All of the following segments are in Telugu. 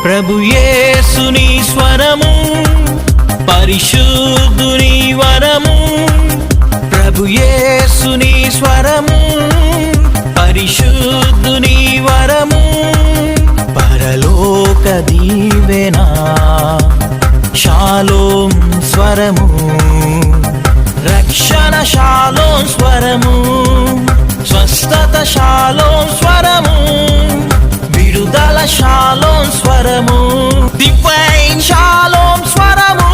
ప్రభు యేసుని స్వరము, పరిశుద్ధుని వరము. ప్రభు యేసుని స్వరము, పరిశుద్ధుని వరము. పరలోక దీవెనా షాలోం స్వరము, రక్షణ షాలోం స్వరము, స్వస్థత షాలోం స్వరము, విడుదల షాలోం స్వరము, డివైన్ షాలోం స్వరము.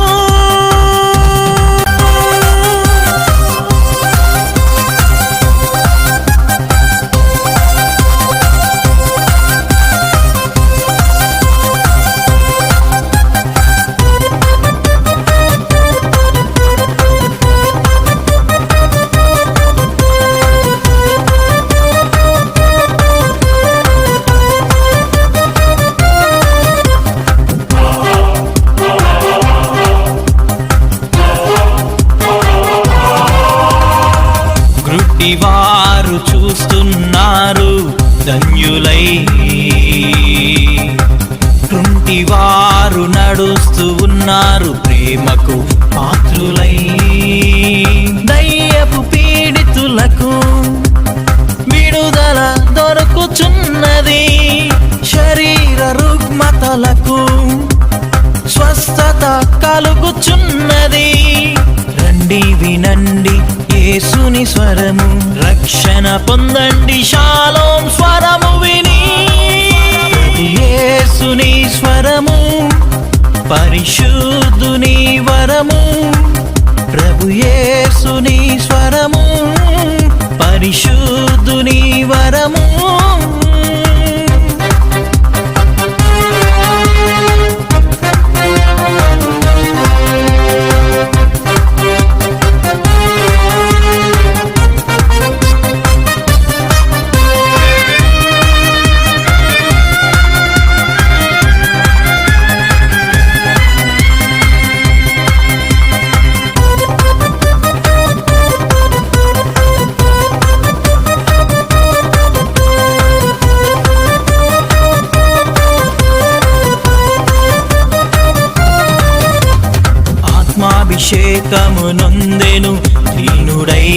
వారు చూస్తున్నారు ధన్యులై, కుంటివారు నడుస్తూ ఉన్నారు ప్రేమకు పాత్రులై. దయ్యపు పీడితులకు విడుదల దొరుకుచున్నది, శరీర రుగ్మతలకు స్వస్థత కలుగుచున్నది. రండి వినండి యేసుని స్వరము, రక్షణ పొందండి షాలోం స్వరము విని. యేసుని స్వరము, పరిశుద్ధుని వరము. ప్రభు యేసుని స్వరము, పరిశుద్ధుని వరము. ఆత్మాభిషేకము నొందెను దీనుడై,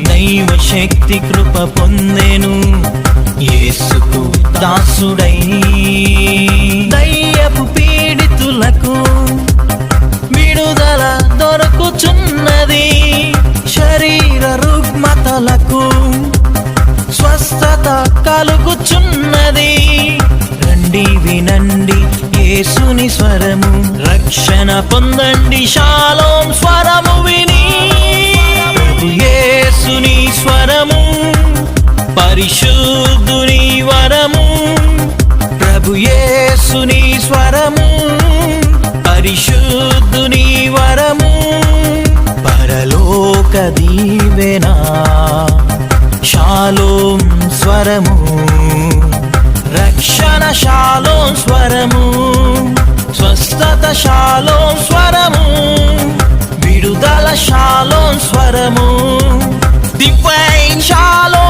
దైవ శక్తి కృప పొందెను యేసుకు దాసుడై. దయ్యపు పీడితులకు విడుదల దొరుకుచున్నది, శరీర రుగ్మతలకు స్వస్థత కలుగుచున్నది. రండి వినండి యేసుని స్వరము, రక్షణ పొందండి షాలోం స్వరము విని. ప్రభు యేసుని స్వరము, పరిశుద్ధుని వరము. ప్రభు యేసుని స్వరము, పరిశుద్ధుని వరము. పరలోక దీవెనా షాలోం స్వరము, రక్షణ షాలోం స్వరము, స్వస్థత షాలోం స్వరము, విడుదల షాలోం స్వరము, డివైన్ షాలోం